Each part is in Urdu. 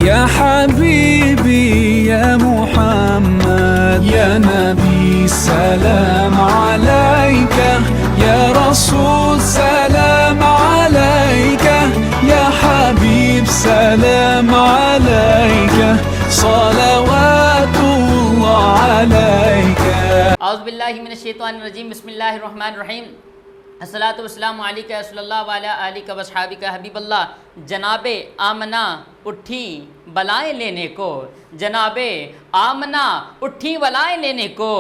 يا حبيبي يا محمد يا نبي سلام عليك يا رسول سلام عليك يا حبيب سلام عليك صلوات الله عليك اعوذ باللہ من الشیطان الرجیم بسم اللہ الرحمن الرحیم الصلاۃ والسلام علیکہ یا رسول اللہ وعلی آلہ وصحابہ حبیب اللہ۔ جناب آمنہ اٹھی بلائیں لینے کو، جناب آمنہ اٹھی بلائیں لینے کو،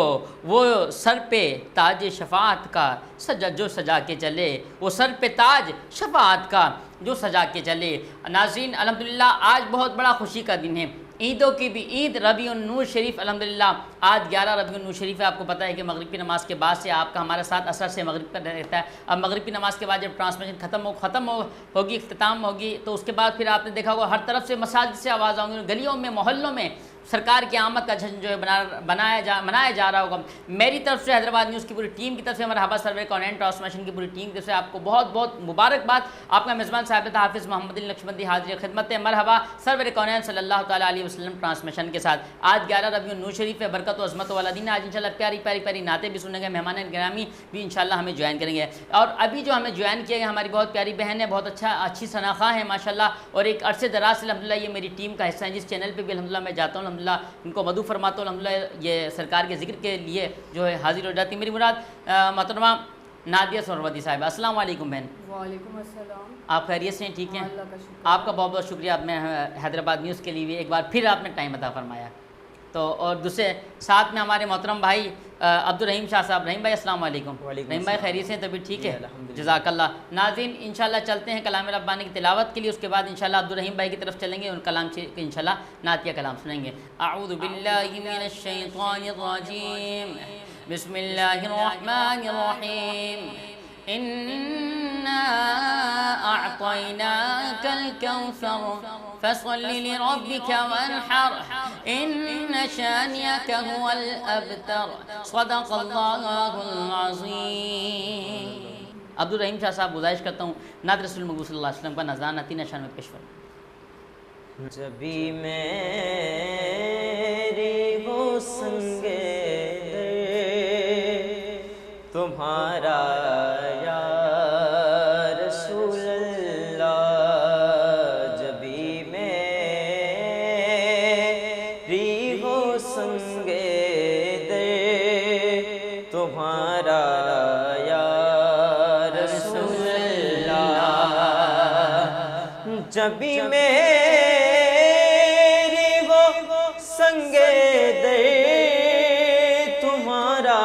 وہ سر پہ تاج شفاعت کا جو سجا کے چلے، وہ سر پہ تاج شفاعت کا جو سجا کے چلے۔ ناظرین الحمدللہ آج بہت بڑا خوشی کا دن ہے، عیدوں کی بھی عید ربیع النور شریف الحمدللہ۔ آج 11 ربیع النور شریف ہے۔ آپ کو پتہ ہے کہ مغرب کی نماز کے بعد سے آپ کا ہمارے ساتھ اثر سے مغرب کا رہتا ہے۔ اب مغرب کی نماز کے بعد جب ٹرانسمیشن ختم ہوگی، اختتام ہوگی، تو اس کے بعد پھر آپ نے دیکھا ہوگا ہر طرف سے مساجد سے آواز آؤں گی، گلیوں میں محلوں میں سرکار کی آمد کا جشن جو ہے منایا جا رہا ہوگا۔ میری طرف سے حیدرآباد نیوز کی پوری ٹیم کی طرف سے، مرحبا سرور کونین ٹرانسمیشن کی پوری ٹیم کی طرف سے آپ کو بہت بہت مبارکباد۔ آپ کا میزبان صاحب حافظ محمد علی نقشبندی حاضر خدمت ہے۔ مرحبا سرور کونین صلی اللہ تعالیٰ علیہ وسلم ٹرانسمیشن کے ساتھ۔ آج 11 ربیع النور شریف ہے، برکت و عظمت والا دن ہے۔ آج انشاءاللہ پیاری نعتیں بھی سنیں گے، مہمان گرامی بھی انشاءاللہ ہمیں جوائن کریں گے۔ اور ابھی جو ہمیں جوائن کیا گیا ہماری بہت پیاری بہن ہے، بہت اچھی شناخواہ ہے ماشاءاللہ، اور ایک عرصے دراز سے الحمدللہ یہ میری ٹیم کا حصہ ہے، جس چینل پہ بھی الحمدللہ میں جاتا ہوں الحمدللہ ان کو مدعو فرماتا ہوں الحمدللہ، یہ سرکار کے ذکر کے لیے جو ہے حاضر ہو جاتی ہے۔ میری مراد محترمہ نادیہ سہروردی صاحبہ۔ السلام علیکم بہن۔ وعلیکم السلام۔ آپ خیریت سے ہیں؟ ٹھیک ہیں؟ اللہ کا شکر۔ آپ کا بہت بہت شکریہ، آپ نے حیدرآباد نیوز کے لیے ایک بار پھر آپ نے ٹائم عطا فرمایا۔ تو اور دوسرے ساتھ میں ہمارے محترم بھائی عبدالرحیم شاہ صاحب۔ رحیم بھائی السلام علیکم۔ رحیم بھائی خیریت سے ہیں؟ طبیعت ٹھیک ہے؟ جزاک اللہ۔ ناظرین انشاءاللہ چلتے ہیں کلام ربانی کی تلاوت کے لیے، اس کے بعد انشاءاللہ عبدالرحیم بھائی کی طرف چلیں گے، ان کلام سے انشاءاللہ نعتیہ کلام سنیں گے۔ اعوذ باللہ من الشیطان الرجیم، بسم اللہ الرحمن الرحیم۔ إنا أعطيناك الكوثر فصل لربك وانحر إن شانئك هو الأبتر صدق الله العظيم۔ عبدالرحیم شاہ صاحب گزارش کرتا ہوں نعت رسول مقبول صلی اللہ علیہ وسلم کا نذرانہ 3 اشعار میں پیش فرمائیں۔ جبھی میری ہو سنگے تمہارا یا رسول اللہ، جبھی میری ہو سنگے دے تمہارا یا رسول اللہ، جبھی میری ہو سنگے دے تمہارا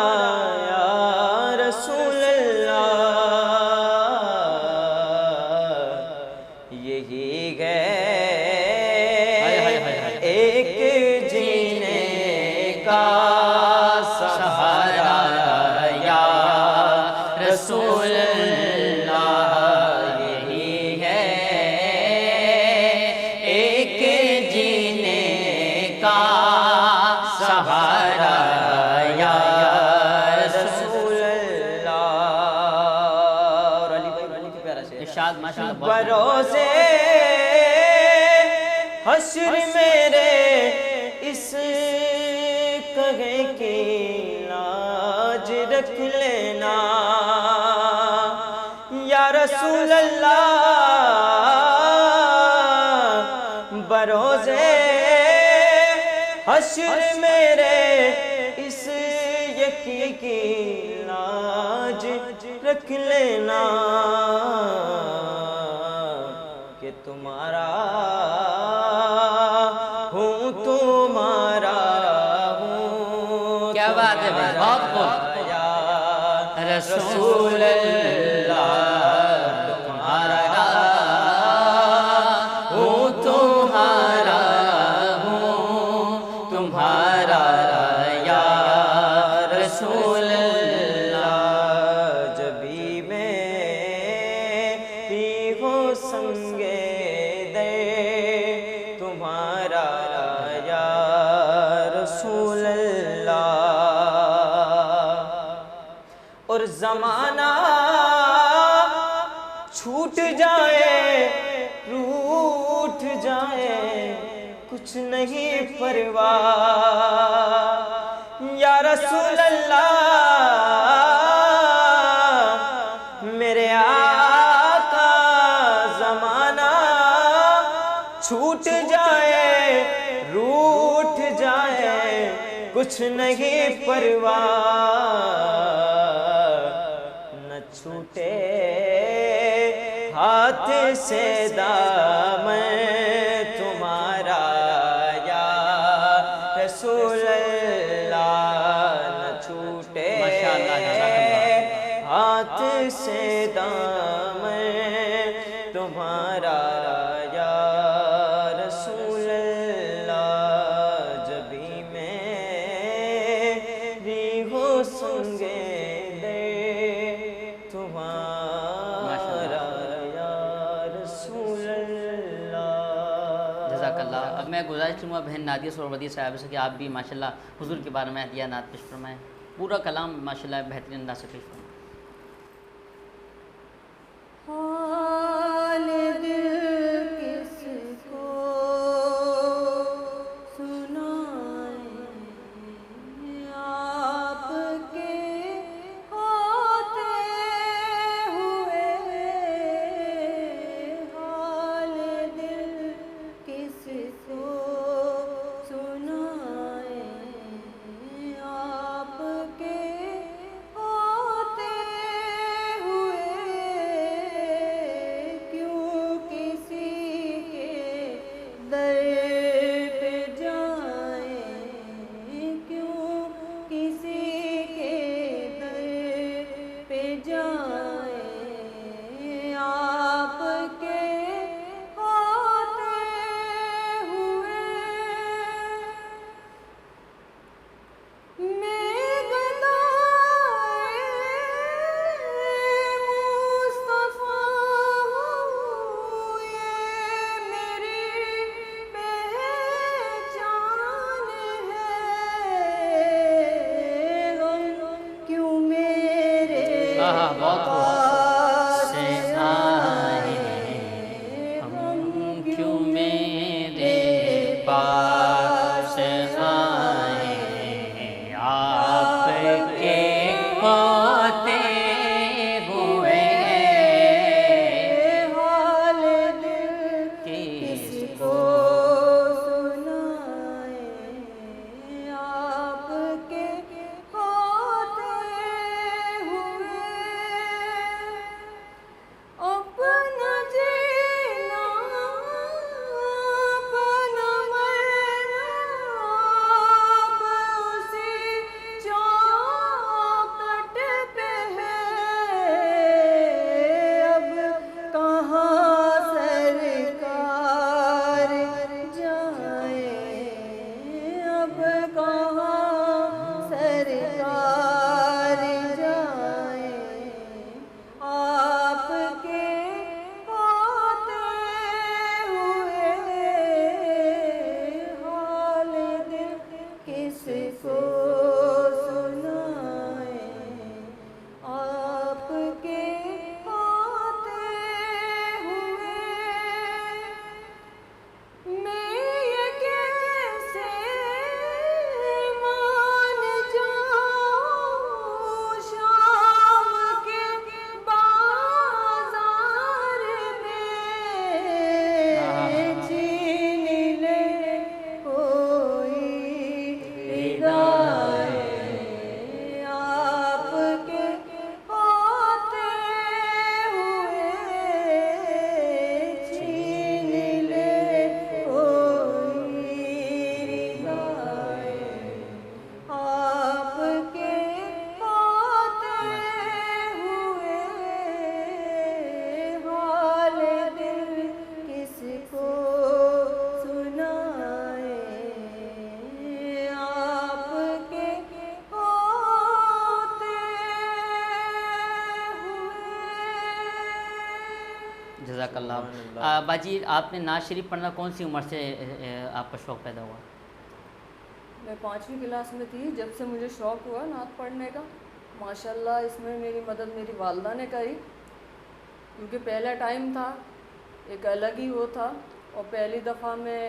رسول اللہ، یہی ہے ایک جینے کا سہارا یا رسول اللہ، یہی ہے ایک جینے کا سہارا یا بروزے حشر میرے اس کہے کی لاج رکھ لینا یا رسول اللہ، بروزے حشر میرے اس یکی کی لاج رکھ لینا کہ تمہارا ہوں تمہارا ہوں۔ کیا بات ہے بھائی، بہت خوب۔ رسول اللہ تمہارا ہوں تمہارا ہوں تمہارا یا رسول اللہ، جبھی میری ہو سنگے دے تمہارا یا رسول اللہ، اور زمانہ چھوٹ جائے روٹ جائے کچھ نہیں پرواہ یا رسول اللہ میرے آقا زمانہ چھوٹ جائے روٹھ جائے کچھ نہیں پرواہ نہ چھوٹے ہاتھ سے دامن تمہارا یا رسول اللہ نہ چھوٹے ہاتھ سے دامن تمہارا یا رسول اللہ جبھی میری ہو سنگے دے تمہارا یا رسول اللہ۔ جزاک اللہ۔ اب میں گزارش کروں گا بہن نادیہ سہروردی صاحب سے کہ آپ بھی ماشاءاللہ حضور کے بارے میں ہدیہ نعت پیش فرمائیں، پورا کلام ماشاءاللہ بہترین انداز سے پیش فرمائیں۔ حال دل کس کو سنائیں آپ کے ہوتے ہوئے، حال دل کس کو سنائیں آپ کے ہوتے جزاک اللہ۔ باجی آپ نے نعت شریف پڑھنا کون سی عمر سے آپ کا شوق پیدا ہوا؟ میں 5ویں کلاس میں تھی جب سے مجھے شوق ہوا نعت پڑھنے کا۔ ماشاءاللہ اس میں میری مدد میری والدہ نے کری، کیونکہ پہلا ٹائم تھا، ایک الگ ہی وہ تھا، اور پہلی دفعہ میں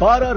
12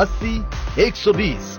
80, 120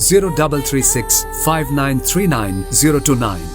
0336 5939 029।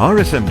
RSMD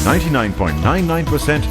99.99%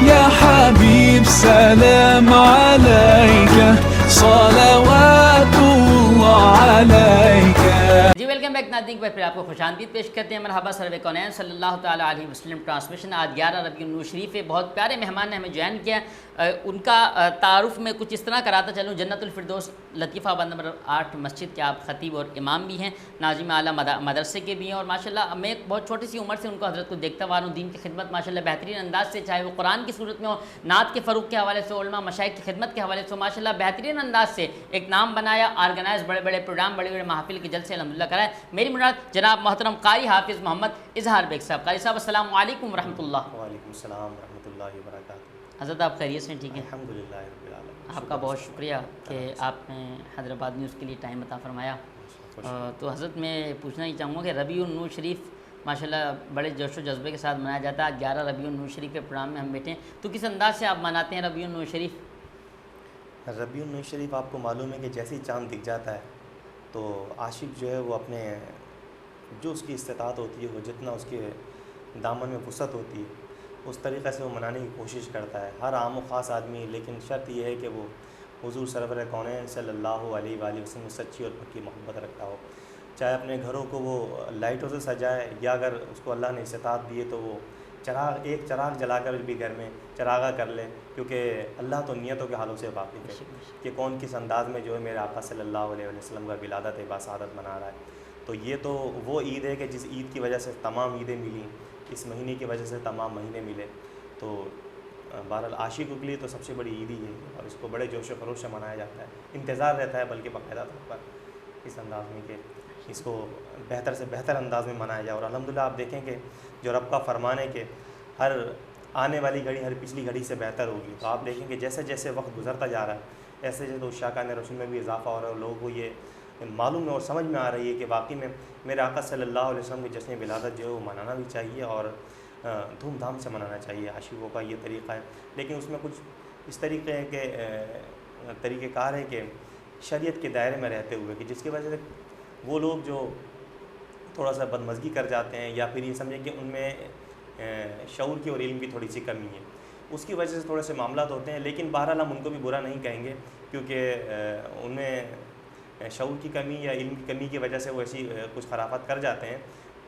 يا حبيب سلام عليك صلوات الله عليك। جی ویلکم بیک ناظرین، پھر آپ کو خوش آمدید پیش کرتے ہیں۔ مرحبا سرور کونین صلی اللہ تعالیٰ علیہ وسلم ٹرانسمیشن۔ آج 11 ربیع النور شریف ہے، بہت پیارے مہمان نے ہمیں جوائن کیا۔ ان کا تعارف میں کچھ اس طرح کراتا چلوں۔ جنت الفردوس لطیفہ آباد نمبر 8 مسجد کے آپ خطیب اور امام بھی ہیں، ناظم اعلیٰ مدرسے کے بھی ہیں، اور ماشاءاللہ میں بہت چھوٹی سی عمر سے ان کو حضرت کو دیکھتا ہوا ہوں۔ دین کی خدمت ماشاءاللہ بہترین انداز سے، چاہے وہ قرآن کی صورت میں ہو، نعت کے فروغ کے حوالے سے، علماء مشائخ کی خدمت کے حوالے سے ماشاءاللہ بہترین انداز سے ایک نام بنایا، آرگنائز بڑے بڑے پروگرام، بڑے بڑے محافل کے جلسے الحمدللہ کرائے۔ میری مراد جناب محترم قاری حافظ محمد اظہار بیگ صاحب۔ قاری صاحب السلام علیکم ورحمۃ اللہ۔ وعلیکم السلام ورحمۃ اللہ وبرکاتہ۔ حضرت آپ خیریت سے ٹھیک ہیں؟ الحمدللہ رب العالمین۔ آپ کا بہت شکریہ کہ آپ نے حیدرآباد نیوز کے لیے ٹائم عطا فرمایا۔ تو حضرت میں پوچھنا ہی چاہوں گا کہ ربیع النور شریف ماشاءاللہ بڑے جوش و جذبے کے ساتھ منایا جاتا ہے۔ 11 ربیع النور شریف کے پروگرام میں ہم بیٹھے ہیں، تو کس انداز سے آپ مناتے ہیں ربیع النور شریف؟ ربیع النور شریف آپ کو معلوم ہے کہ جیسے ہی چاند دکھ جاتا ہے تو عاشق جو ہے وہ اپنے جو اس کی استطاعت ہوتی ہے، وہ جتنا اس کے دامن میں وسعت ہوتی ہے اس طریقے سے وہ منانے کی کوشش کرتا ہے، ہر عام و خاص آدمی۔ لیکن شرط یہ ہے کہ وہ حضور سرور کونین صلی اللہ علیہ وآلہ وسلم سچی اور پکی محبت رکھتا ہو، چاہے اپنے گھروں کو وہ لائٹوں سے سجائے، یا اگر اس کو اللہ نے استطاعت دی ہے تو وہ ایک چراغ جلا کر بھی گھر میں چراغا کر لے، کیونکہ اللہ تو نیتوں کے حالوں سے واقف ہے کہ کون کس انداز میں جو ہے میرے آقا صلی اللہ علیہ وسلم کا ولادت باسعادت منا رہا ہے۔ تو یہ تو وہ عید ہے کہ جس عید کی وجہ سے تمام عیدیں ملیں، اس مہینے کی وجہ سے تمام مہینے ملے۔ تو بہرحال عاشق کے لیے تو سب سے بڑی عید ہی ہے، اور اس کو بڑے جوش و خروش سے منایا جاتا ہے، انتظار رہتا ہے بلکہ باقاعدہ طور پر اس انداز میں کہ اس کو بہتر سے بہتر انداز میں منایا جائے۔ اور الحمدللہ آپ دیکھیں کہ جو رب کا فرمان ہے کہ ہر آنے والی گھڑی ہر پچھلی گھڑی سے بہتر ہوگی، تو آپ دیکھیں کہ جیسے جیسے وقت گزرتا جا رہا ہے ایسے جیسے تو شاکان رسول میں بھی اضافہ ہو رہا ہے، اور لوگوں کو یہ معلوم ہے اور سمجھ میں آ رہی ہے کہ واقعی میں میرے آقا صلی اللہ علیہ وسلم کے جشن ولادت جو ہے وہ منانا بھی چاہیے اور دھوم دھام سے منانا چاہیے۔ عاشقوں کا یہ طریقہ ہے، لیکن اس میں کچھ اس طریقے کے طریقہ کار ہے کہ شریعت کے دائرے میں رہتے ہوئے، کہ جس کی وجہ سے وہ لوگ جو تھوڑا سا بدمزگی کر جاتے ہیں یا پھر یہ سمجھیں کہ ان میں شعور کی اور علم کی تھوڑی سی کمی ہے، اس کی وجہ سے تھوڑے سے معاملات ہوتے ہیں۔ لیکن بہرحال ہم ان کو بھی برا نہیں کہیں گے، کیونکہ ان میں شعور کی کمی یا علم کی کمی کی وجہ سے وہ ایسی کچھ خرافات کر جاتے ہیں۔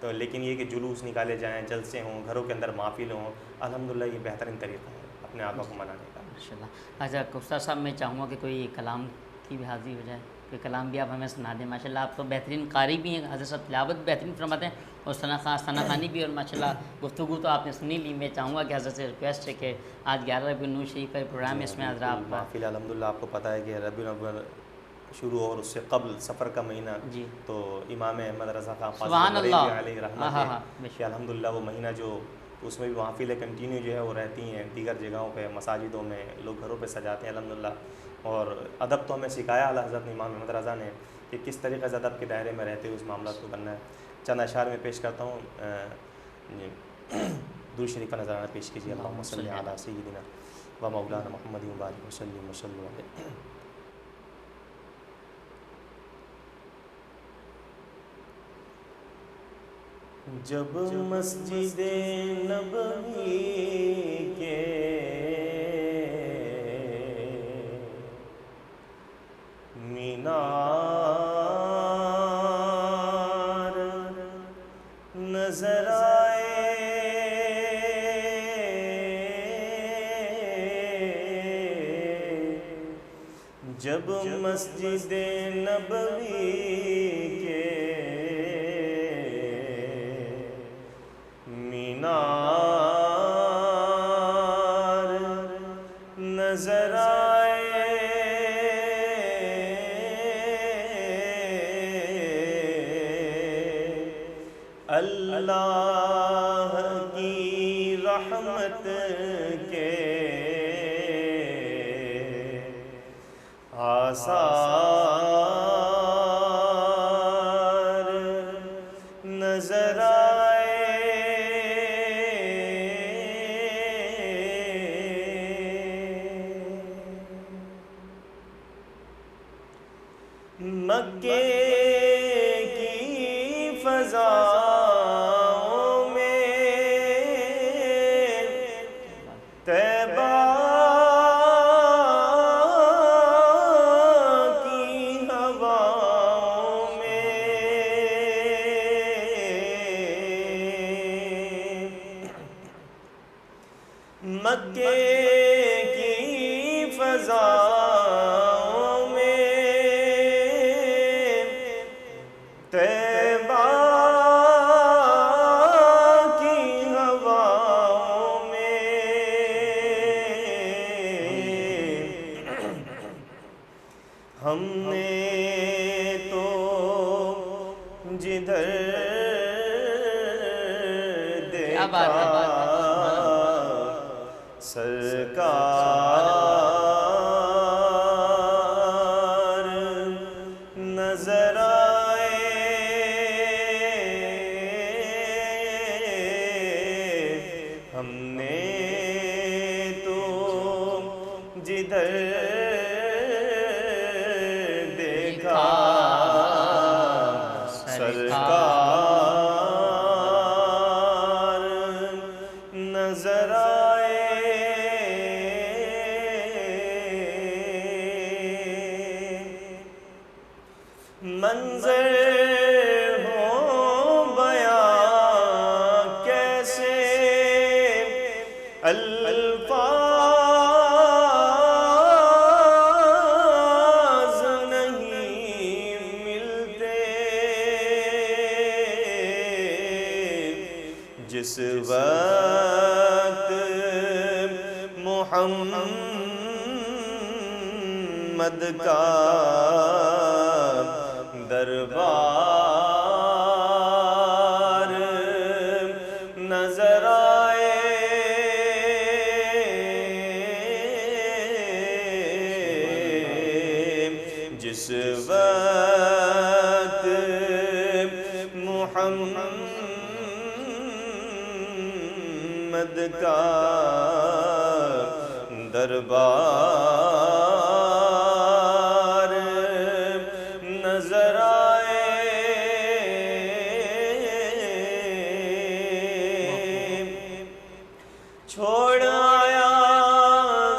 تو لیکن یہ کہ جلوس نکالے جائیں، جلسے ہوں، گھروں کے اندر محافل ہوں، الحمدللہ یہ بہترین طریقہ ہے اپنے آقا کو منانے کا۔ ماشاءاللہ۔ اچھا استاد صاحب میں چاہوں گا کہ کوئی کلام کی بھی حاضری ہو جائے، کوئی کلام بھی آپ ہمیں سنا دیں۔ ماشاءاللہ آپ تو بہترین قاری بھی ہیں، حضرت صاحب تلاوت بہترین فرماتے ہیں اور ثنا خوانی بھی، اور ماشاءاللہ گفتگو تو آپ نے سنی لی۔ میں چاہوں گا کہ حضرت سے ریکویسٹ ہے کہ آج 11 ربیع النور شریف کا پروگرام ہے، اس میں حضرت آپ محفل الحمدللہ آپ کو پتہ ہے کہ ربیع الاول شروع اور اس سے قبل سفر کا مہینہ، جی، تو امام احمد رضا خان سبحان اللہ علیہ رحمت کہ الحمدللہ وہ مہینہ جو اس میں بھی محافلیں کنٹینیو جو ہے وہ رہتی ہیں، دیگر جگہوں پہ مساجدوں میں لوگ گھروں پہ سجاتے ہیں الحمدللہ۔ اور ادب تو ہمیں سکھایا اعلیٰ حضرت امام احمد رضا نے کہ کس طریقے سے ادب کے دائرے میں رہتے ہوئے اس معاملات کو کرنا ہے۔ چند اشعار میں پیش کرتا ہوں، درود شریف کا نذرانہ پیش کیجیے۔ اللہم صلی علی سیدنا و مولانا محمد وبارک وسلم وسلم علیہ۔ جب مسجد نبوی کے مینار نظر آئے، جب مسجد نبوی کے مینار نظر آئے، اللہ کی رحمت کے آثار نظر آئے، مکے کی فضاؤں میں طیبہ کی ہواؤں میں مکے کی فضاؤں میں طیبہ کی ہواؤں میں ہم نے تو جدھر کیا بات ہے، دیکھا سرکار نظر آئے، ہم نے تو جدھر دیکھا سرکار نظر آئے، منظر ہو بیاں کیسے الفاظ نہیں ملتے، جس وقت محمد کا دربار نظر آئے، جس وقت محمد کا دربار نظر آئے، چھوڑ آیا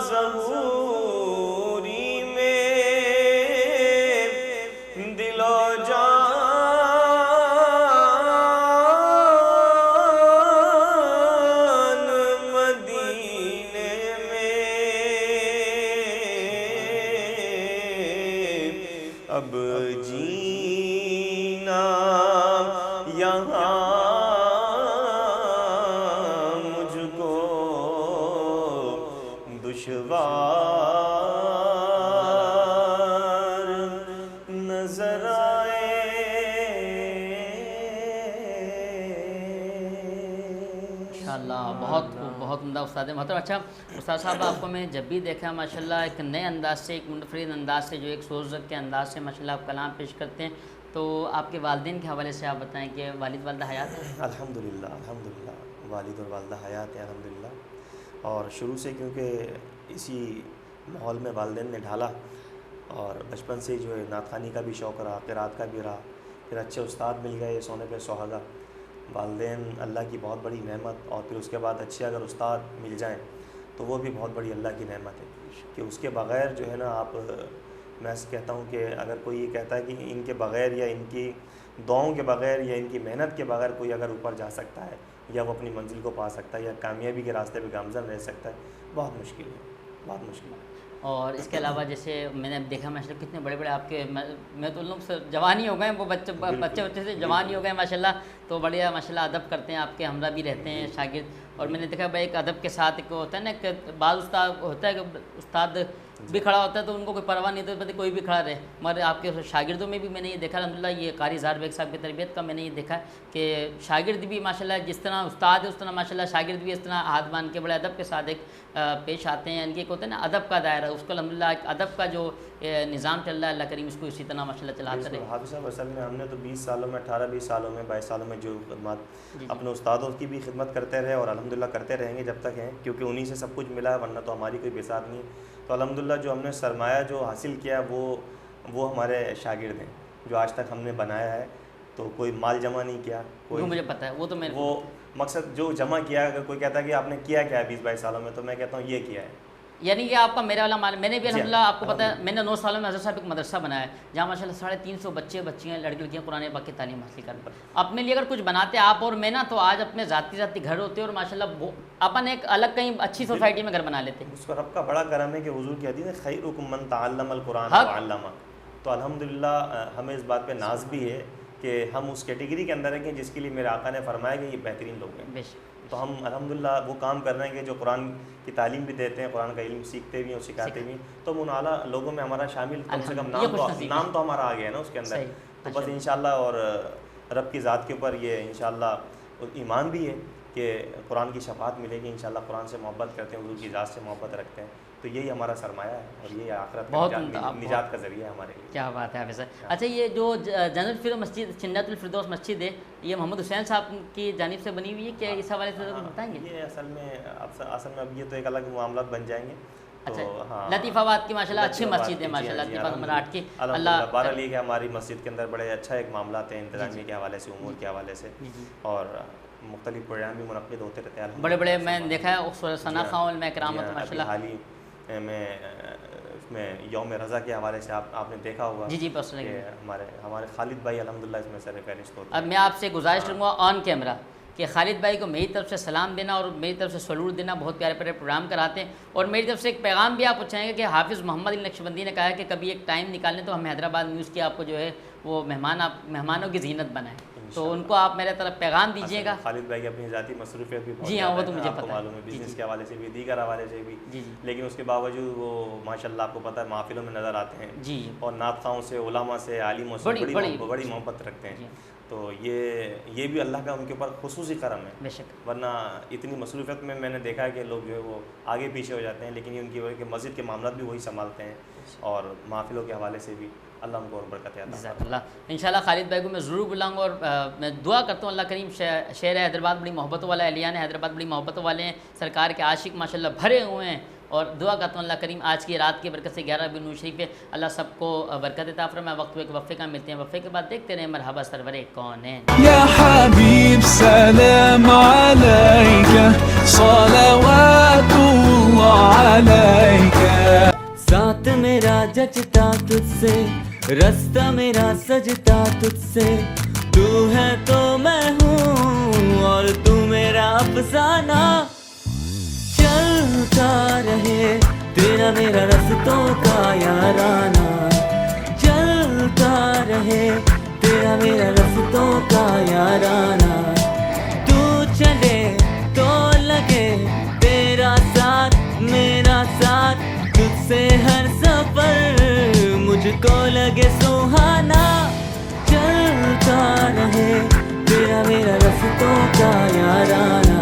ظہوری میں دل و جان مدینے میں، اب جینا یہاں مجھ کو دشوار نظر آئے۔ ماشاءاللہ، بہت خوب، بہت عمدہ استاد محترم۔ اچھا استاد صاحب، آپ کو میں جب بھی دیکھا ماشاءاللہ ایک نئے انداز سے، ایک منفرد انداز سے، جو ایک سوزک کے انداز سے ماشاءاللہ آپ کلام پیش کرتے ہیں، تو آپ کے والدین کے حوالے سے آپ بتائیں کہ والد والدہ حیات ہیں؟ الحمدللہ الحمدللہ، والد اور والدہ حیات ہیں الحمدللہ، اور شروع سے کیونکہ اسی ماحول میں والدین نے ڈھالا، اور بچپن سے جو ہے نعت خوانی کا بھی شوق رہا، قرات کا بھی رہا، پھر اچھے استاد مل گئے سونے پہ سہاگا، والدین اللہ کی بہت بڑی نعمت، اور پھر اس کے بعد اچھے اگر استاد مل جائیں تو وہ بھی بہت بڑی اللہ کی نعمت ہے، کہ اس کے بغیر جو ہے نا آپ، میں کہتا ہوں کہ اگر کوئی یہ کہتا ہے کہ ان کے بغیر یا ان کی دعاؤں کے بغیر یا ان کی محنت کے بغیر کوئی اگر اوپر جا سکتا ہے یا وہ اپنی منزل کو پا سکتا ہے یا کامیابی کے راستے پہ گامزن رہ سکتا ہے، بہت مشکل ہے، بہت مشکل ہے۔ اور اس کے علاوہ جیسے میں نے دیکھا ماشاءاللہ کتنے بڑے بڑے آپ کے، میں تو ان لوگ سے جوانی ہو گئے، وہ بچے سے جوانی ہو گئے ماشاءاللہ، تو بڑھیا ماشاءاللہ ادب کرتے ہیں، آپ کے ہمراہ بھی رہتے ہیں شاگرد، اور میں نے دیکھا بھائی ایک ادب کے ساتھ ایک ہوتا ہے نا کہ بعض استاد ہوتا ہے کہ استاد بھی کھڑا ہوتا ہے تو ان کو کوئی پرواہ نہیں ہوتی، کوئی بھی کھڑا رہے. مگر آپ کے شاگردوں میں بھی میں نے یہ دیکھا الحمدللہ، یہ قاری زہر بیگ صاحب کی تربیت کا میں نے یہ دیکھا کہ شاگرد بھی ماشاءاللہ جس طرح استاد ہے اس طرح ماشاءاللہ شاگرد بھی اس طرح ہاتھ باندھ کے بڑے ادب کے ساتھ ایک پیش آتے ہیں. ان کے ہوتا ہے نا ادب کا دائرہ، اس کو الحمدللہ ایک ادب کا جو نظام چل رہا ہے، اللہ کریم اس کو اسی طرح ماشاءاللہ چلاتا رہے. حافظ صاحب اصل میں ہم نے تو 20 سالوں میں 18-20 سالوں میں 22 سالوں میں جو خدمات اپنے استادوں کی بھی خدمت کرتے رہے اور الحمدللہ کرتے رہیں گے جب تک ہیں، کیونکہ انہی سے سب کچھ ملا ہے، ورنہ تو ہماری کوئی بساط نہیں. تو الحمدللہ جو ہم نے سرمایہ جو حاصل کیا وہ ہمارے شاگرد ہیں جو آج تک ہم نے بنایا ہے. تو کوئی مال جمع نہیں کیا، کوئی مجھے پتہ ہے، وہ تو میں وہ مقصد جو جمع کیا. اگر کوئی کہتا ہے کہ آپ نے کیا ہے 20-22 سالوں میں، تو میں کہتا ہوں یہ کیا ہے. یعنی کہ آپ کا میرا والا مال. میں نے بھی الحمدللہ آپ کو پتہ ہے میں نے 9 سالوں میں حضرت صاحب ایک مدرسہ بنایا ہے جہاں ماشاءاللہ 350 بچے بچیاں لڑکے لڑکیاں قرآن پاک کی تعلیم حاصل کر پر. اپنے لیے اگر کچھ بناتے آپ اور میں نا تو آج اپنے ذاتی گھر ہوتے اور ماشاءاللہ اپن ایک الگ کہیں اچھی سوسائٹی میں گھر بنا لیتے. اس کو رب کا بڑا کرم ہے کہ حضور کی حدیث ہے خیرکم من تعلم القرآن وعلمہ. تو الحمدللہ ہمیں اس بات پہ ناز بھی ہے کہ ہم اس کیٹیگری کے اندر ہیں کہ جس کے لیے میرے آقا نے فرمایا کہ یہ بہترین لوگ ہیں. تو ہم الحمدللہ وہ کام کر رہے ہیں کہ جو قرآن کی تعلیم بھی دیتے ہیں، قرآن کا علم سیکھتے بھی ہیں اور سکھاتے بھی ہیں. تو ہم ان اعلیٰ لوگوں میں ہمارا شامل، کم سے کم نام تو ہمارا آ گیا ہے نا اس کے اندر. تو بس انشاءاللہ اور رب کی ذات کے اوپر یہ انشاءاللہ ایمان بھی ہے کہ قرآن کی شفاعت ملے گی. انشاءاللہ قرآن سے محبت کرتے ہیں، حضور کی ذات سے محبت رکھتے ہیں، تو یہی ہمارا سرمایہ ہے اور یہ آخرت نجات کا ذریعہ ہے ہمارے لیے. کیا بات ہے حافظ صاحب. اچھا یہ جو جنت الفردوس مسجد، جنت الفردوس مسجد ہے، یہ محمد حسین صاحب کی جانب سے بنی ہوئی ہے، کیا اس حوالے سے بتائیں گے؟ یہ اصل میں اب یہ تو ایک الگ معاملات بن جائیں گے. اچھا لطیف آباد کی ماشاءاللہ اچھی مسجد ہے ماشاءاللہ، لطیف آباد نمبر 8 کی. اللہ بہرحال یہ کہ ہماری مسجد کے اندر بڑے اچھا ایک معاملات ہیں انتظامیہ کے حوالے سے، امور کے حوالے سے، اور مختلف پروگرام بھی منعقد ہوتے رہتے ہیں. بڑے بڑے میں نے دیکھا ہے ثنا خان میں کرامت ماشاءاللہ. حال ہی میں یوم رضا کے حوالے سے آپ نے دیکھا ہوگا جی بس ہمارے خالد بھائی الحمدللہ اس میں سر فہرست ہوتے ہیں. اب میں آپ سے گزارش کروں گا آن کیمرہ کہ خالد بھائی کو میری طرف سے سلام دینا اور میری طرف سے سلوٹ دینا. بہت پیارے پیارے پروگرام کراتے ہیں، اور میری طرف سے ایک پیغام بھی آپ کو چاہیں گے کہ حافظ محمد علی نقشبندی نے کہا ہے کہ کبھی ایک ٹائم نکالیں تو ہم حیدرآباد نیوز کی آپ کو جو ہے وہ مہمانوں کی زینت بنائیں. تو ان کو آپ میرے طرف پیغام دیجیے گا. خالد بھائی کی اپنی ذاتی مصروفیت بھی جی ہاں وہ تو مجھے پتہ ہے، معلوم ہے بزنس کے حوالے سے بھی، دیگر حوالے سے بھی، لیکن اس کے باوجود وہ ماشاءاللہ آپ کو پتہ ہے محفلوں میں نظر آتے ہیں جی، اور نعت خواہوں سے، علماء سے، عالموں سے بڑی محبت رکھتے ہیں. تو یہ بھی اللہ کا ان کے اوپر خصوصی کرم ہے. بے شک، ورنہ اتنی مصروفیت میں نے دیکھا ہے کہ لوگ جو ہے وہ آگے پیچھے ہو جاتے ہیں، لیکن یہ ان کی وجہ کہ مسجد کے معاملات بھی وہی سنبھالتے ہیں اور محفلوں کے حوالے سے بھی. اللہ ان کو اور برکت عطا جزاک اللہ. انشاءاللہ خالد بھائی کو میں ضرور بلاؤں گا، اور میں دعا کرتا ہوں اللہ کریم. شہر حیدرآباد بڑی محبتوں والا ہے، اہلیان حیدرآباد بڑی محبتوں والے ہیں، سرکار کے عاشق ماشاءاللہ بھرے ہوئے ہیں. اور دعا کرتا ہوں اللہ کریم آج کی رات کی برکت سے 11 ربیع شریف ہے، اللہ سب کو برکت عطا فرمائے. وقت ایک وقفے کا ملتے ہیں، وقفے کے بعد دیکھتے رہیں مرحبا سرور کون ہے. یا حبیب سلام علیکہ صلوات اللہ علیکہ. ساتھ میرا جچتا تجھ سے، رستہ میرا سجتا تجھ سے، تو ہے تو میں ہوں اور تو میرا افسانہ. چلتا رہے تیرا میرا رستوں کا یارانہ، چلتا رہے تیرا میرا رستوں کا یارانہ. تو چلے تو لگے تیرا ساتھ میرا ساتھ، تجھ سے ہر سفر مجھ کو لگے سہانا. چلتا رہے تیرا میرا رستوں کا یارانہ.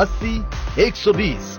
80, 120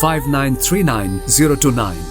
5939 029।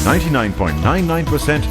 99.99%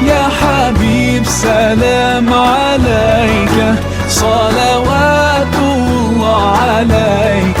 يا حبيب سلام عليك صلوات الله عليك।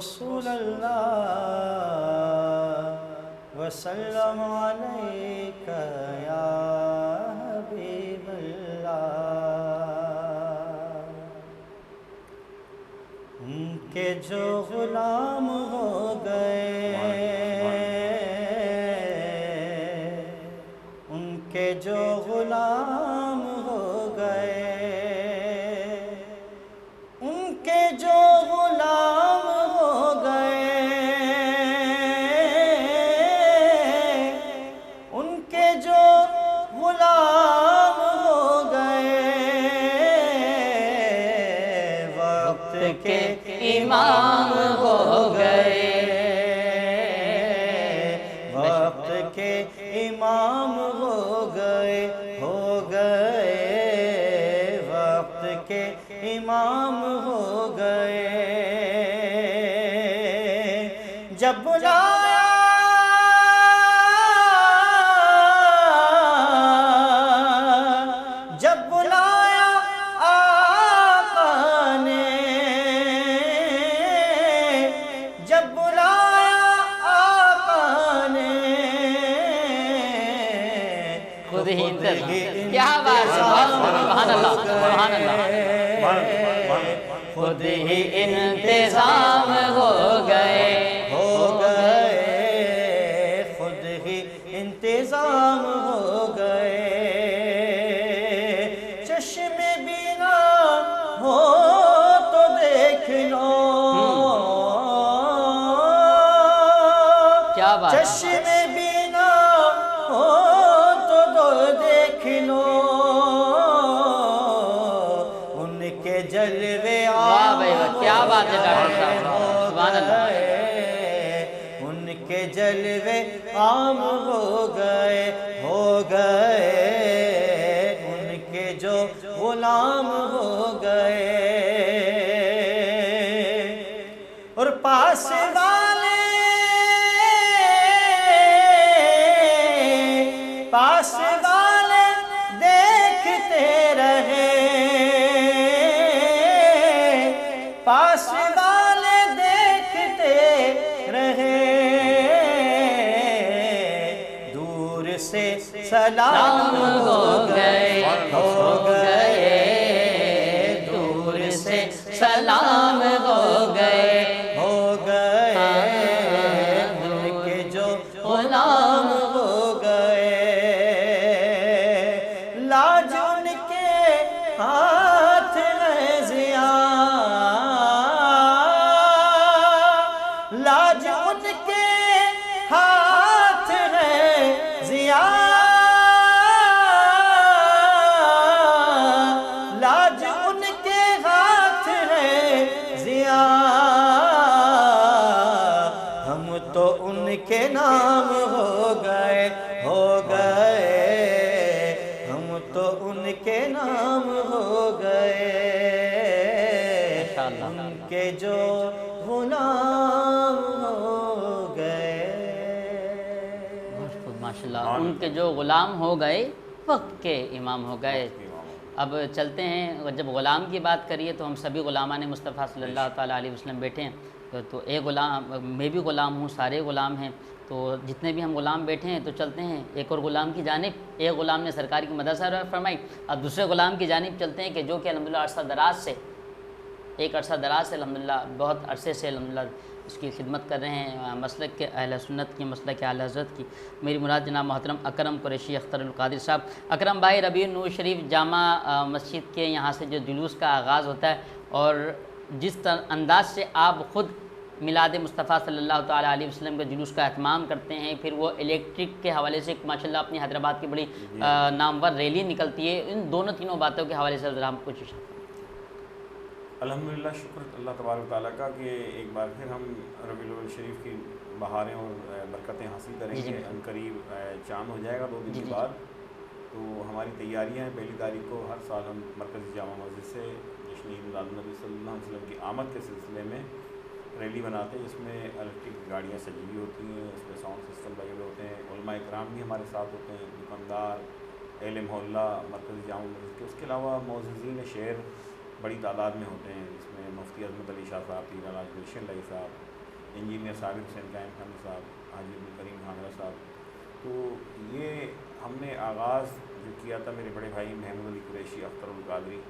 رسول اللہ وسلم علیک یا حبیب اللہ، ان کے جو غلام ہو گئے، ان کے جو غلام ہو گئے، ان کے جو غلام ہو گئے، ان کے جو غلام ہو گئے، وقت کے امام ہو گئے، وقت کے امام ہو گئے، وقت کے امام ہو گئے، جب بلایا جب بلایا آقا نے، جب بلایا آقا نے، خود ہی کیا بات ہے، سبحان اللہ سبحان اللہ، خود ہی انتظام ہو گئے، خود ہی انتظام ہو گئے، چشم بینا ہو تو دیکھ لو، کیا بات ہے، چشم بینا ہو تو دیکھ لو، ان کے جلوے واہ بھائی واہ، کیا بات ہے ڈاکٹر صاحب، سبحان اللہ، ان کے جلوے عام ہو گئے، ان کے جو غلام ہو گئے، اور پاس والے دیکھتے رہے، پاس والے دیکھتے رہے، دور سے سلام ہو گئے، دور سے سلام ہو گئے، ان کے جو غلام ہو گئے، لاج ان کے ہاتھ میں ضیا، لاج ان کے ہاتھ میں ضیا، لاج ان کے ہاتھ ہے ضیا، ہم تو ان کے نام ہو گئے، ہم تو ان کے نام ہو گئے، ان کے جو غلام ہو گئے، ماشاءاللہ، ان کے جو غلام ہو گئے وقت کے امام ہو گئے۔ اب چلتے ہیں، جب غلام کی بات کریے تو ہم سبھی غلامان مصطفیٰ صلی اللہ تعالیٰ علیہ وسلم بیٹھے ہیں، تو ایک غلام، میں بھی غلام ہوں، سارے غلام ہیں، تو جتنے بھی ہم غلام بیٹھے ہیں تو چلتے ہیں ایک اور غلام کی جانب۔ ایک غلام نے سرکار کی مدد فرمائی، اب دوسرے غلام کی جانب چلتے ہیں کہ جو کہ الحمدللہ عرصہ دراز سے الحمدللہ بہت عرصے سے الحمدللہ اس کی خدمت کر رہے ہیں، مسلک کے اہل سنت کی، مسلک کے اعلی حضرت کی۔ میری مراد جناب محترم اکرم قریشی اختر القادر صاحب۔ اکرم بھائی، ربیع النور شریف جامع مسجد کے یہاں سے جو جلوس کا آغاز ہوتا ہے اور جس انداز سے آپ خود میلاد مصطفیٰ صلی اللہ تعالیٰ علیہ وسلم کے جلوس کا اہتمام کرتے ہیں، پھر وہ الیکٹرک کے حوالے سے ماشاءاللہ اپنی حیدرآباد کی بڑی نامور ریلی نکلتی ہے، ان دونوں تینوں باتوں کے حوالے سے ذرا ہم کچھ الحمدللہ، شکر اللہ تبارک و تعالیٰ کا کہ ایک بار پھر ہم ربیع الاول شریف کی بہاریں اور برکتیں حاصل کریں گے۔ ان قریب چاند ہو جائے گا 2 دن کے بعد، تو ہماری تیاریاں ہیں۔ 1 تاریخ کو ہر سال ہم مرکزی جامع مسجد سے جشن عید میلاد النبی صلی اللہ علیہ وسلم کی آمد کے سلسلے میں ریلی بناتے ہیں، جس میں الیکٹرک گاڑیاں سجی ہوئی ہوتی ہیں، اس میں ساؤنڈ سسٹم لگے ہوئے ہوتے ہیں، علماء اکرام بھی ہمارے ساتھ ہوتے ہیں، دکاندار، اہل محلہ مرکزی جامع مسجد کے، اس کے علاوہ معززین شہر بڑی تعداد میں ہوتے ہیں، جس میں مفتی عظمت علی شاہ صاحب، پیر علاج گلشن لائی صاحب، انجینئر صابر حسین قائم خانی صاحب، حاجی عبدالکریم خانرہ صاحب. تو یہ ہم نے آغاز جو کیا تھا میرے بڑے بھائی محمود علی قریشی، اختر القادری،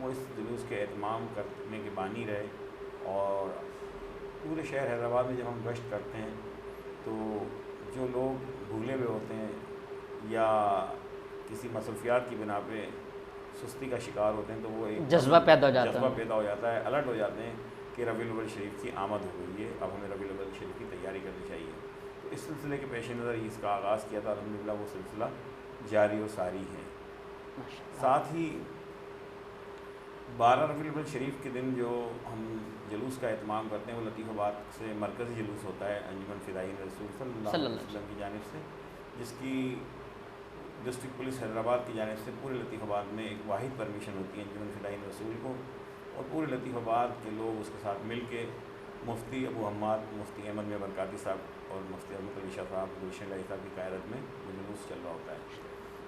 وہ اس جلوس کے اہتمام کرنے کے بانی رہے. اور پورے شہر حیدرآباد میں جب ہم گشت کرتے ہیں تو جو لوگ بھولے ہوئے ہوتے ہیں یا کسی مصروفیات کی بنا پہ سستی کا شکار ہوتے ہیں تو وہ ایک جذبہ پیدا ہو جاتا ہے، الرٹ ہو جاتے ہیں کہ ربیع الاول شریف کی آمد ہو گئی ہے، اب ہمیں ربیع الاول شریف کی تیاری کرنی چاہیے. تو اس سلسلے کے پیش نظر اس کا آغاز کیا تھا. الحمدللہ وہ سلسلہ جاری و ساری ہے. ساتھ ہی 12 ربیع الاول شریف کے دن جو ہم جلوس کا اہتمام کرتے ہیں وہ لطیف آباد سے مرکزی جلوس ہوتا ہے انجمن فدائین رسول صلی اللہ علیہ وسلم کی جانب سے، جس کی ڈسٹرکٹ پولیس حیدرآباد کی جانب سے پورے لطیف آباد میں ایک واحد پرمیشن ہوتی ہے انجمن فدائین رسول کو، اور پورے لطیف آباد کے لوگ اس کے ساتھ مل کے مفتی ابو حماد، مفتی احمد میں برکاتی صاحب اور مفتی عظمت علی شاہ صاحب، گلشن لائی صاحب کی قیادت میں وہ جلوس چل رہا ہوتا ہے.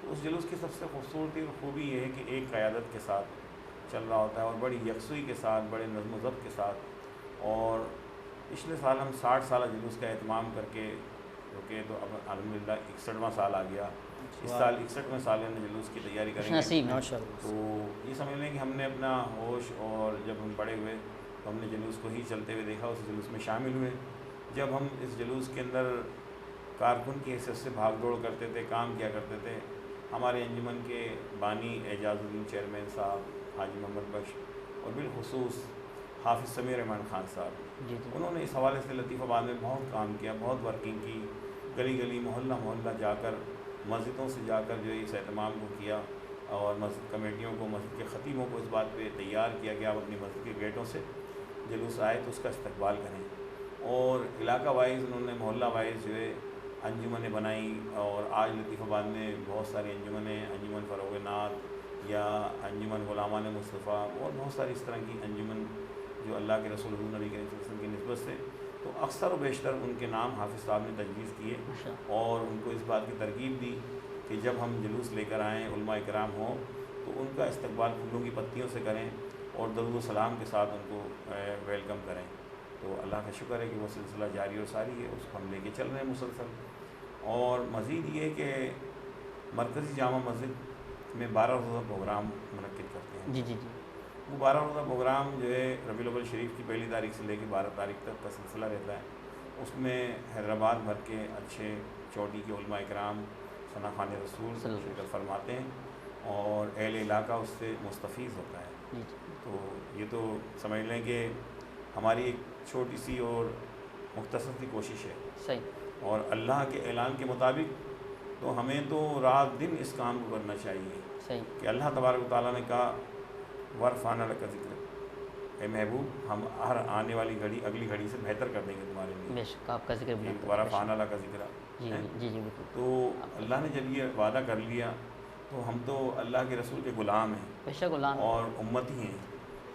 تو اس جلوس کی سب سے خوبصورتی اور خوبی یہ ہے کہ ایک قیادت کے ساتھ چل رہا ہوتا ہے اور بڑی یکسوئی کے ساتھ، بڑے نظم و ضبط کے ساتھ. اور پچھلے سال ہم 60 سالہ جلوس کا اہتمام کر کے رکے تو اب الحمدللہ 61واں سال آ گیا. اس سال 61ویں سال میں جلوس کی تیاری کریں گے. تو یہ سمجھ لیں کہ ہم نے اپنا ہوش، اور جب ہم بڑے ہوئے تو ہم نے جلوس کو ہی چلتے ہوئے دیکھا، اس جلوس میں شامل ہوئے. جب ہم اس جلوس کے اندر کارکن کی حیثیت سے بھاگ دوڑ کرتے تھے، کام کیا کرتے تھے، ہمارے انجمن کے بانی اعجاز الدین چیئرمین صاحب حاجی محمد بخش اور بالخصوص حافظ سمیع رحمان خان صاحب، انہوں نے اس حوالے سے لطیف آباد میں بہت کام کیا، بہت ورکنگ کی. گلی گلی، محلہ محلہ جا کر، مسجدوں سے جا کر جو اس اہتمام کو کیا، اور مسجد کمیٹیوں کو، مسجد کے خطیبوں کو اس بات پہ تیار کیا کہ آپ اپنی مسجد کے گیٹوں سے جلوس آئے تو اس کا استقبال کریں. اور علاقہ وائز انہوں نے محلہ وائز جو ہے انجمنیں بنائیں، اور آج لطیف آباد میں بہت ساری انجمنیں، انجمن فروغ نعت یا انجمن غلامان مصطفیٰ، اور بہت ساری اس طرح کی انجمن جو اللہ کے رسول حضور نبی کریم صلی اللہ علیہ وسلم کی نسبت سے، تو اکثر و بیشتر ان کے نام حافظ صاحب نے تجویز کیے اور ان کو اس بات کی ترغیب دی کہ جب ہم جلوس لے کر آئیں، علماء کرام ہوں تو ان کا استقبال پھولوں کی پتیوں سے کریں اور درود و سلام کے ساتھ ان کو ویلکم کریں. تو اللہ کا شکر ہے کہ وہ سلسلہ جاری اور ساری ہے، اس کو ہم لے کے چل رہے ہیں مسلسل. اور مزید یہ کہ مرکزی جامع مسجد میں 12 روزہ پروگرام منعقد کرتے ہیں. جی. وہ 12 روزہ پروگرام جو ہے ربیع الاول شریف کی پہلی تاریخ سے لے کے 12 تاریخ تک کا سلسلہ رہتا ہے. اس میں حیدرآباد بھر کے اچھے چوٹی کے علماء کرام ثنا خوان رسول شرکت فرماتے ہیں اور اہل علاقہ اس سے مستفیض ہوتا ہے. تو یہ تو سمجھ لیں کہ ہماری ایک چھوٹی سی اور مختصر سی کوشش ہے. صحیح. اور اللہ کے اعلان کے مطابق تو ہمیں تو رات دن اس کام کو کرنا چاہیے. صحیح. کہ اللہ تبارک و تعالیٰ نے کہا ورفعنا لک ذکرک، اے محبوب ہم ہر آنے والی گھڑی اگلی گھڑی سے بہتر کر دیں گے تمہارے لیے. بے شک آپ کا ذکر بہت ورفعنا لک ذکرک. جی بالکل. تو اللہ نے جب یہ وعدہ کر لیا تو ہم تو اللہ کے رسول کے غلام ہیں، بے شک غلام اور امتی ہیں،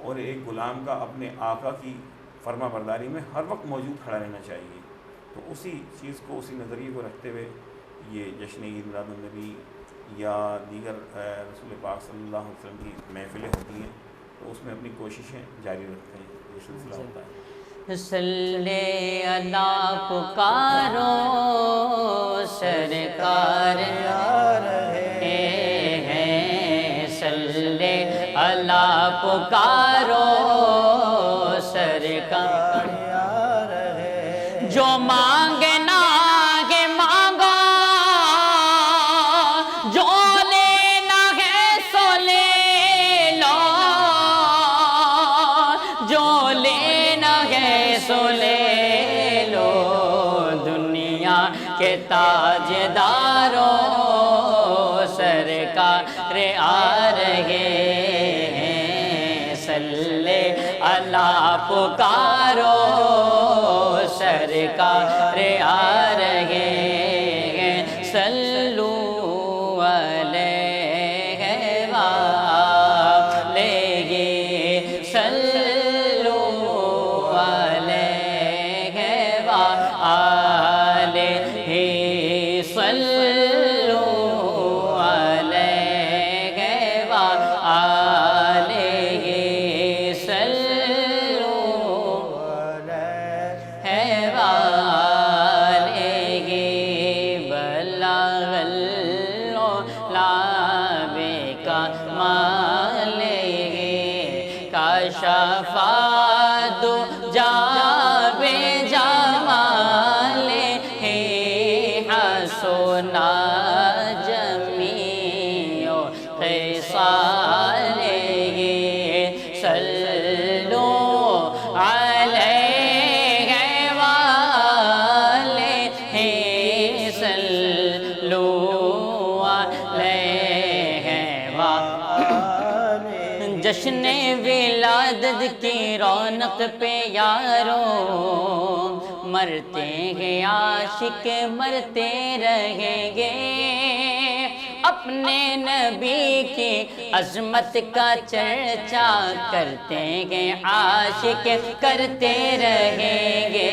اور ایک غلام کا اپنے آقا کی فرما برداری میں ہر وقت موجود کھڑا رہنا چاہیے. تو اسی چیز کو، اسی نظریے کو رکھتے ہوئے یہ جشن عید میلاد النبی یا دیگر رسول پاک صلی اللہ علیہ وسلم کی محفلیں ہوتی ہیں تو اس میں اپنی کوششیں جاری رکھتے ہیں. یہ سلسلہ ہوتا ہے. صلی اللہ پکارو سرکار آ رہے ہیں، صلی اللہ پکارو سرکار آ رہے ہیں. جو مانگنا ہے مانگو، جو لینا ہے سو لے لو، جو لینا ہے سو لے لو. دنیا کے تاجداروں سرکار آ رہے ہیں، صلی اللہ پکارو سرکار آ رہے ہیں. صلو علیہ وآلہ، صلو علیہ وآلہ، صلو علیہ وآلہ، صلو کی رونق پہ یارو مرتے ہیں عاشق مرتے رہیں گے اپنے نبی کی عظمت کا چرچا کرتے ہیں عاشق کرتے رہیں گے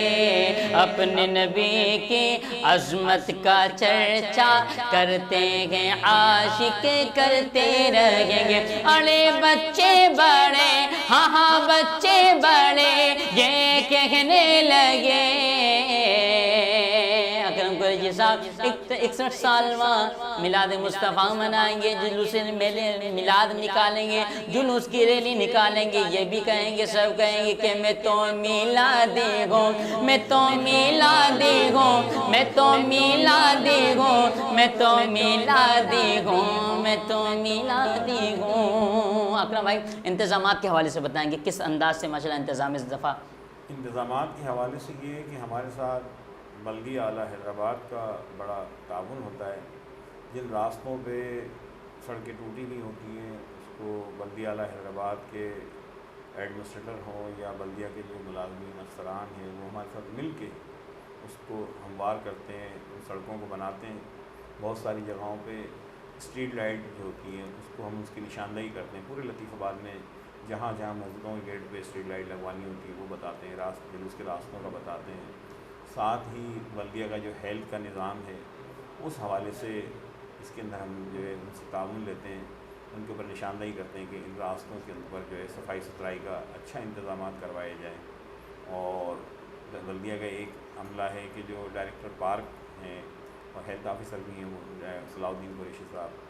اپنے نبی کی عظمت کا چرچا کرتے ہیں عاشق کرتے رہیں گے اڑے بچے بڑے ہاں ہاں بچے بڑے یہ کہنے لگے اکرم قریشی صاحب 61 سالواں میلاد مصطفیٰ منائیں گے جلوس میلاد نکالیں گے جلوس کی ریلی نکالیں گے یہ بھی کہیں گے سب کہیں گے کہ میں تو میلادی ہوں میں تو میلادی ہوں میں تو میلادی ہوں میں تو میلادی ہوں میں تو میلادی ہوں اکرم بھائی انتظامات کے حوالے سے بتائیں گے کس انداز سے ماشاءاللہ انتظام اس دفعہ انتظامات کے حوالے سے یہ ہے کہ ہمارے ساتھ بلدیہ اعلیٰ حیدرآباد کا بڑا تعاون ہوتا ہے جن راستوں پہ سڑکیں ٹوٹی ہوئی ہوتی ہیں اس کو بلدیہ اعلیٰ حیدرآباد کے ایڈمنسٹریٹر ہوں یا بلدیہ کے جو ملازمین افسران ہیں وہ ہمارے ساتھ مل کے اس کو ہموار کرتے ہیں ان سڑکوں کو بناتے ہیں بہت ساری جگہوں پہ اسٹریٹ لائٹ جو ہوتی ہیں اس کو ہم اس کی نشاندہی کرتے ہیں پورے لطیف آباد میں جہاں جہاں مسجدوں کے گیٹ پہ اسٹریٹ لائٹ لگوانی ہوتی ہے وہ بتاتے ہیں جلوس کے راستوں کا بتاتے ہیں ساتھ ہی بلدیہ کا جو ہیلتھ کا نظام ہے اس حوالے سے اس کے اندر ہم جو ہے ان سے تعاون لیتے ہیں ان کے اوپر نشاندہی کرتے ہیں کہ ان راستوں کے اوپر جو ہے صفائی ستھرائی کا اچھا انتظامات کروائے جائیں اور بلدیہ کا ایک عملہ ہے کہ جو ڈائریکٹر پارک ہیں اور ہیلتھ آفیسر بھی ہیں وہ صلاح الدین قریشی صاحب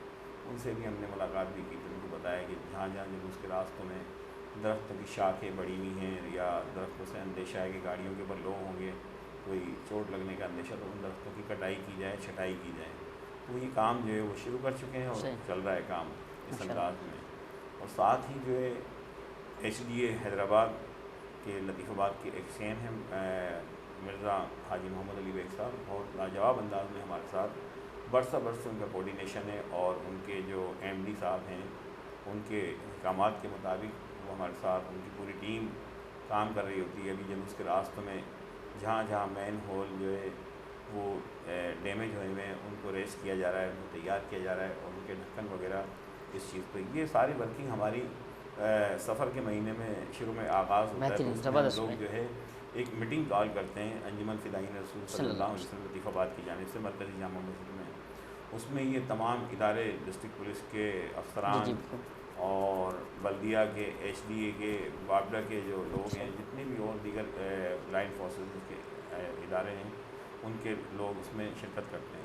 ان سے بھی ہم نے ملاقات بھی کی تو ان کو بتایا کہ جہاں جہاں جلوس کے راستوں میں درختوں کی شاخیں بڑی ہوئی ہیں یا درختوں سے اندیشہ ہے کہ گاڑیوں کے اوپر لوگ ہوں گے کوئی چوٹ لگنے کا اندیشہ تو ان درختوں کی کٹائی کی جائے چھٹائی کی جائے تو یہ کام جو ہے وہ شروع کر چکے ہیں اور چل رہا ہے کام اس انداز میں اور ساتھ ہی جو ہے HDA حیدرآباد کے لطیف آباد کے ایک سین ہیں مرزا حاجی محمد علی بیگ صاحب بہت لاجواب انداز میں ہمارے ساتھ برسہ برس ان کا کوارڈینیشن ہے اور ان کے جو MD صاحب ہیں ان کے احکامات کے مطابق وہ ہمارے ساتھ ان کی پوری ٹیم کام کر رہی ہوتی ہے ابھی جب اس کے راستوں میں جہاں جہاں مین ہول جو ہے وہ ڈیمیج ہوئے ہیں ان کو ریس کیا جا رہا ہے ان کو تیار کیا جا رہا ہے اور ان کے ڈھکن وغیرہ اس چیز پہ یہ ساری ورکنگ ہماری سفر کے مہینے میں شروع میں آغاز ہوتا ہے تو اس میں لوگ جو ہے ایک میٹنگ کال کرتے ہیں انجمن فدائین رسول صلی اللہ علیہ وسلم لطیف آباد کی جانب سے مرکزی جامع مسجد میں اس میں یہ تمام ادارے ڈسٹرکٹ پولیس کے افسران اور بلدیہ کے HDA کے وابڈا کے جو لوگ ہیں جتنے بھی اور دیگر لائن فورسز کے ادارے ہیں ان کے لوگ اس میں شرکت کرتے ہیں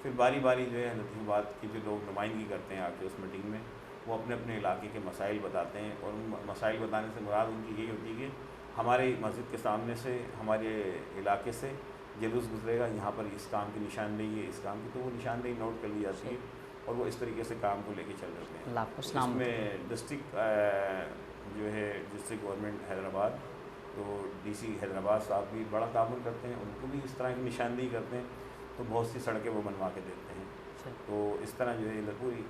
پھر باری باری جو ہے لطیف آباد کی جو لوگ نمائندگی کرتے ہیں آ کے اس میٹنگ میں وہ اپنے اپنے علاقے کے مسائل بتاتے ہیں اور ان مسائل بتانے سے مراد ان کی یہی ہوتی ہے کہ ہماری مسجد کے سامنے سے ہمارے علاقے سے جلوس گزرے گا یہاں پر اس کام کی نشاندہی ہے اس کام کی تو وہ نشاندہی نوٹ کر لی جاتی ہے اور وہ اس طریقے سے کام کو لے کے چل رہے ہیں اس میں ڈسٹرکٹ جو ہے ڈسٹرکٹ گورنمنٹ حیدرآباد تو DC حیدرآباد صاحب بھی بڑا تعاون کرتے ہیں ان کو بھی اس طرح کی نشاندہی کرتے ہیں تو بہت سی سڑکیں وہ بنوا کے دیتے ہیں تو اس طرح جو ہے پوری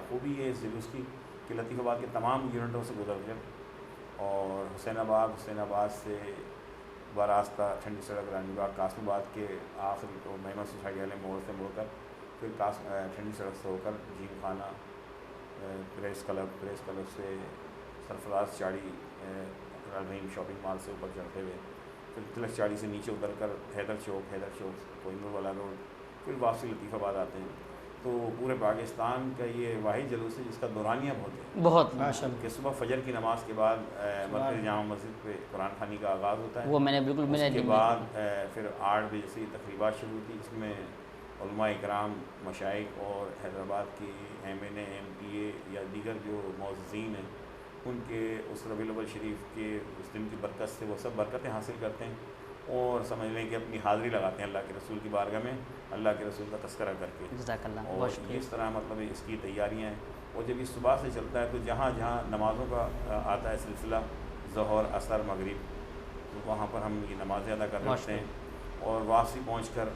خوبی ہے اس جلوس کی کہ لطیف آباد کے تمام یونٹوں سے گزر کر اور حسین آباد سے باراستہ ٹھنڈی سڑک رانی باغ قاسم آباد کے آخری کو مہمان سوسائٹی والے موڑ سے مڑ کر پھر ٹھنڈی سڑک سے ہو کر جیم خانہ پریس کلب سے سرفراز چاڑی رحیم شاپنگ مال سے اوپر چڑھتے ہوئے پھر تلک چاڑی سے نیچے اتر کر حیدر چوک کوہنور والا روڈ پھر واپسی لطیف آباد آتے ہیں تو پورے پاکستان کا یہ واحد جلوس ہے جس کا دورانیہ بہت کہ صبح فجر کی نماز کے بعد مرکزی جامع مسجد پہ قرآن خوانی کا آغاز ہوتا ہے وہ میں نے بالکل اس کے بعد پھر 8 بجے سے تقریبات شروع ہوتی اس میں علماء اکرام مشائخ اور حیدرآباد کی MNA MPA یا دیگر جو معززین ہیں ان کے اس ربیع الاول شریف کے اس دن کی برکت سے وہ سب برکتیں حاصل کرتے ہیں اور سمجھ لیں کہ اپنی حاضری لگاتے ہیں اللہ کے رسول کی بارگاہ میں اللہ کے رسول کا تذکرہ کر کے جزاک اللہ اور اس طرح مطلب اس کی تیاریاں ہیں اور جب یہ صبح سے چلتا ہے تو جہاں جہاں نمازوں کا آتا ہے سلسلہ ظہر عصر مغرب تو وہاں پر ہم یہ نمازیں ادا کر رکھتے ہیں اور واپسی پہنچ کر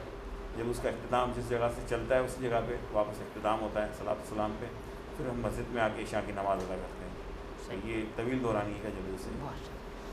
جب اس کا اختتام جس جگہ سے چلتا ہے اس جگہ پہ واپس اختتام ہوتا ہے صلاۃ السلام پہ پھر ہم مسجد میں آ کے عشاء کی نماز ادا کرتے ہیں یہ طویل دورانی کا جلوس ہے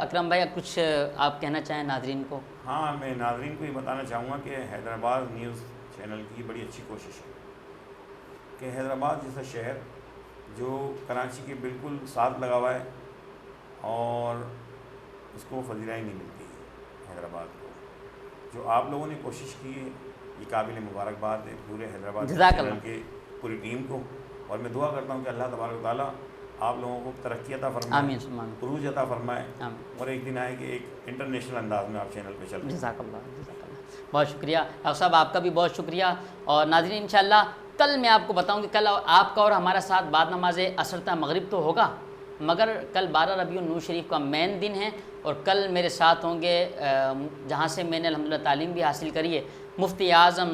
اکرم بھائی. کچھ آپ کہنا چاہیں ناظرین کو؟ ہاں، میں ناظرین کو یہ بتانا چاہوں گا کہ حیدرآباد نیوز چینل کی بڑی اچھی کوشش ہے کہ حیدرآباد جیسا شہر جو کراچی کے بالکل ساتھ لگا ہوا ہے اور اس کو پذیرائی نہیں ملتی ہے حیدرآباد کو، جو آپ لوگوں نے کوشش کی ہے یہ قابل مبارکباد ہے پورے حیدرآباد چینل کے پوری ٹیم کو. اور میں دعا کرتا ہوں کہ اللہ تبارک و تعالیٰ آپ لوگوں کو ترقی عطا فرمائے، عروج عطا فرمائے، اور ایک دن آئے کہ ایک انٹرنیشنل انداز میں آپ چینل پہ چل رہے ہیں. جزاک اللہ، جزاک اللہ، بہت شکریہ ڈاکٹر صاحب، آپ کا بھی بہت شکریہ. اور ناظرین انشاءاللہ کل میں آپ کو بتاؤں کہ کل آپ کا اور ہمارا ساتھ بعد نماز عصر تا مغرب تو ہوگا، مگر کل 12 ربیع النور شریف کا مین دن ہے، اور کل میرے ساتھ ہوں گے جہاں سے میں نے الحمدللہ تعلیم بھی حاصل کری ہے، مفتی اعظم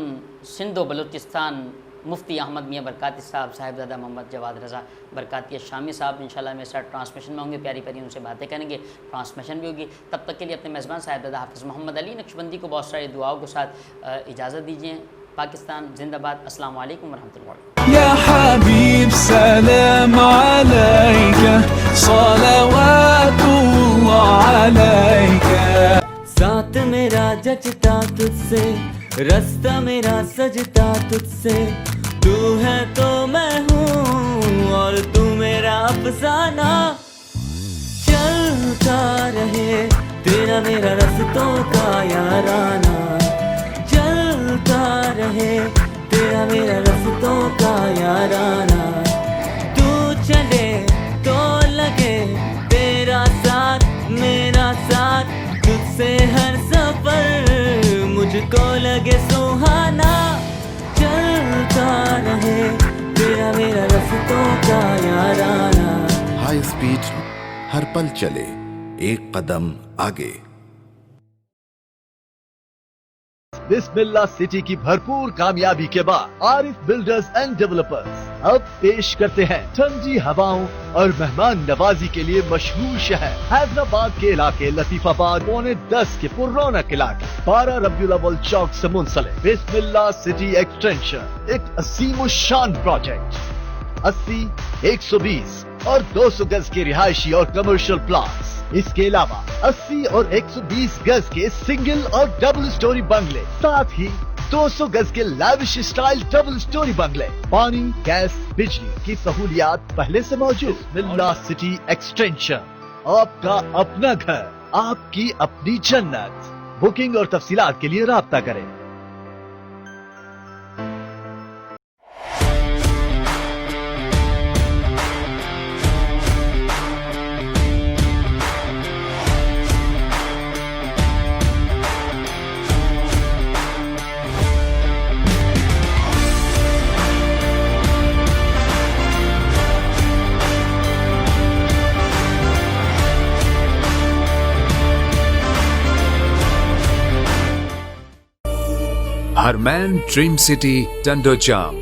سندھ و بلوچستان مفتی احمد میاں برکاتی صاحب، صاحبزادہ محمد جواد رضا برکاتی شامی صاحب انشاءاللہ میرے ساتھ ٹرانسمیشن میں ہوں گے، پیاری پیاری ان سے باتیں کریں گے، ٹرانسمیشن بھی ہوگی. تب تک کے لیے اپنے میزبان صاحبزادہ حافظ محمد علی نقشبندی کو بہت ساری دعاؤں کے ساتھ اجازت دیجیے. پاکستان زندہ باد. السلام علیکم ورحمۃ اللہ. يا حبيب سلام عليك صلوات الله عليك. ساتھ میرا جچتا تجھ سے، رستہ میرا سجتا تجھ سے، تو ہے تو میں ہوں اور تو میرا افسانہ. چلتا رہے تیرا میرا رستوں کا یارانہ، چلتا رہے تیرا میرا رستوں کا یارانہ. تو چلے تو لگے تیرا ساتھ میرا ساتھ، تجھ سے ہر سفر مجھ کو لگے سہانا. چلتا رہے تیرا میرا رستوں کا یارانہ. ہائی اسپیڈ ہر پل چلے ایک قدم آگے. بسم اللہ سٹی کی بھرپور کامیابی کے بعد عارف بلڈرز اینڈ ڈیولپرز اب پیش کرتے ہیں ٹھنڈی ہواؤں اور مہمان نوازی کے لیے مشہور شہر حیدرآباد کے علاقے لطیف آباد 9:10 کے پررونق علاقے 12 ربیع الاول چوک سے منسلک بسم اللہ سٹی ایکسٹینشن، ایک عظیم الشان پروجیکٹ. 80، 120 اور 200 گز کے رہائشی اور کمرشل پلاٹس، اس کے علاوہ 80 اور 120 گز کے سنگل اور ڈبل سٹوری بنگلے، ساتھ ہی 200 گز کے لیوش اسٹائل ڈبل سٹوری بنگلے. پانی، گیس، بجلی کی سہولیات پہلے سے موجود. بسم اللہ سٹی ایکسٹینشن، آپ کا اپنا گھر، آپ کی اپنی جنت. بکنگ اور تفصیلات کے لیے رابطہ کریں. ہرمین ڈریم سٹی ٹنڈو جام،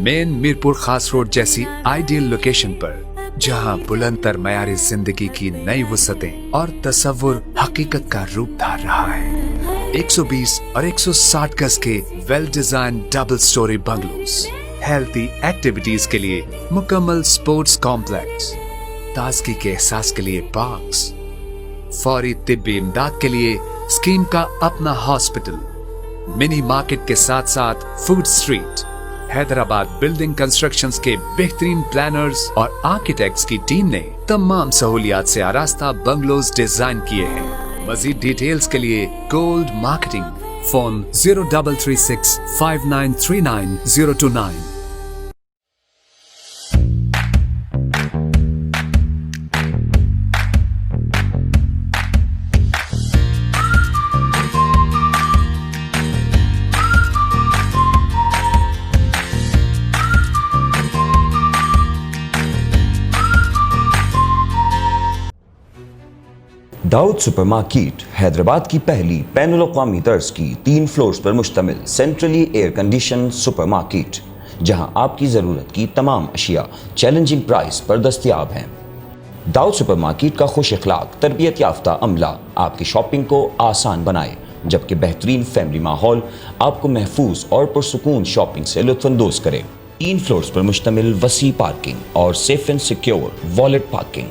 مین میرپور خاص روڈ جیسی آئیڈیل لوکیشن پر، جہاں بلند تر معیار زندگی کی نئی وسعتیں اور تصور حقیقت کا روپ دھار رہا ہے. 120 اور 160 گز کے well design double storey bungalows, healthy activities کے لیے مکمل سپورٹس کمپلیکس، تازگی کے احساس کے لیے پارکس، فوری طبی امداد کے لیے اسکیم کا اپنا ہاسپٹل، منی مارکیٹ کے ساتھ ساتھ food street. Hyderabad building constructions کے بہترین پلانرز اور آرکیٹیکٹس کی ٹیم نے تمام سہولیات سے آراستہ بنگلوز ڈیزائن کیے ہیں. مزید ڈیٹیلز کے لیے گولڈ مارکیٹنگ، فون 0336 5939 029. داؤد سپر مارکیٹ حیدرآباد کی پہلی بین الاقوامی طرز کی 3 فلورز پر مشتمل centrally air condition super market, جہاں آپ کی ضرورت کی تمام اشیاء چیلنجنگ پرائس پر دستیاب ہیں. داؤد سپر مارکیٹ کا خوش اخلاق تربیت یافتہ عملہ آپ کی شاپنگ کو آسان بنائے، جبکہ بہترین فیملی ماحول آپ کو محفوظ اور پرسکون شاپنگ سے لطف اندوز کرے. 3 فلورز پر مشتمل وسیع پارکنگ اور safe and secure valet parking,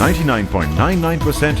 99.99%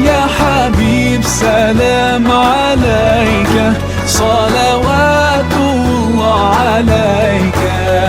يا حبيب سلام عليك